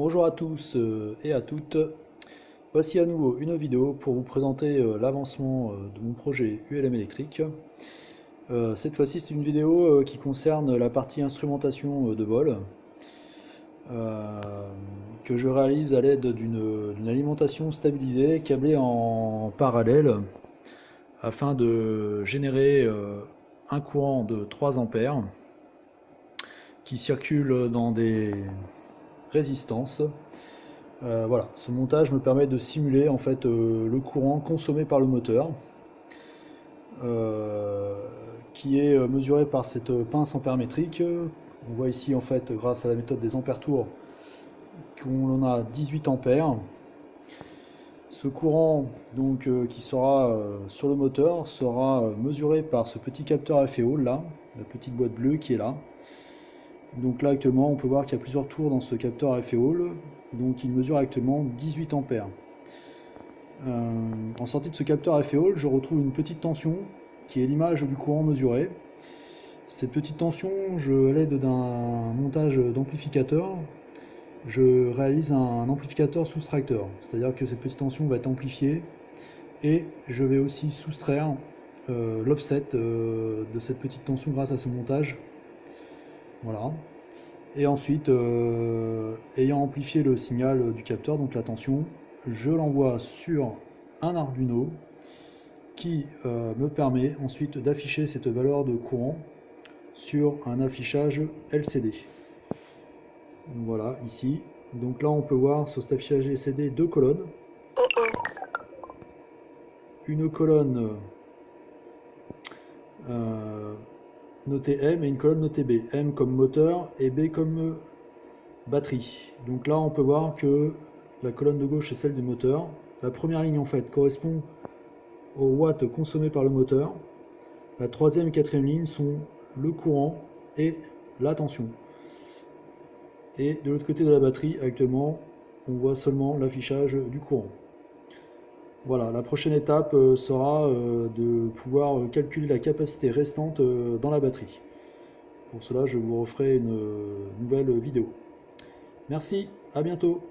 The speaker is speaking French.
Bonjour à tous et à toutes. Voici à nouveau une vidéo pour vous présenter l'avancement de mon projet ULM électrique. Cette fois-ci, c'est une vidéo qui concerne la partie instrumentation de vol euh, que je réalise à l'aide d'une alimentation stabilisée câblée en parallèle afin de générer un courant de 3 ampères qui circule dans des résistances. Voilà, ce montage me permet de simuler en fait le courant consommé par le moteur, euh, qui est mesuré par cette pince ampère-métrique. On voit ici en fait, grâce à la méthode des ampères-tours, qu'on a 18 ampères. Ce courant donc qui sera sur le moteur sera mesuré par ce petit capteur FEOL là, la petite boîte bleue qui est là. Donc là actuellement on peut voir qu'il y a plusieurs tours dans ce capteur FEOL, donc il mesure actuellement 18 ampères. En sortie de ce capteur FEOL, je retrouve une petite tension qui est l'image du courant mesuré. Cette petite tension, à l'aide d'un montage d'amplificateur, je réalise un amplificateur soustracteur, c'est-à-dire que cette petite tension va être amplifiée et je vais aussi soustraire l'offset de cette petite tension grâce à ce montage. Voilà. Et ensuite, ayant amplifié le signal du capteur, donc la tension, je l'envoie sur un Arduino qui me permet ensuite d'afficher cette valeur de courant sur un affichage LCD. Voilà, ici. Donc là, on peut voir sur cet affichage LCD deux colonnes. Une colonne notée M et une colonne notée B. M comme moteur et B comme batterie. Donc là, on peut voir que la colonne de gauche est celle du moteur. La première ligne en fait correspond aux watts consommés par le moteur. La troisième et quatrième ligne sont le courant et la tension. Et de l'autre côté de la batterie, actuellement, on voit seulement l'affichage du courant. Voilà, la prochaine étape sera de pouvoir calculer la capacité restante dans la batterie. Pour cela, je vous referai une nouvelle vidéo. Merci, à bientôt.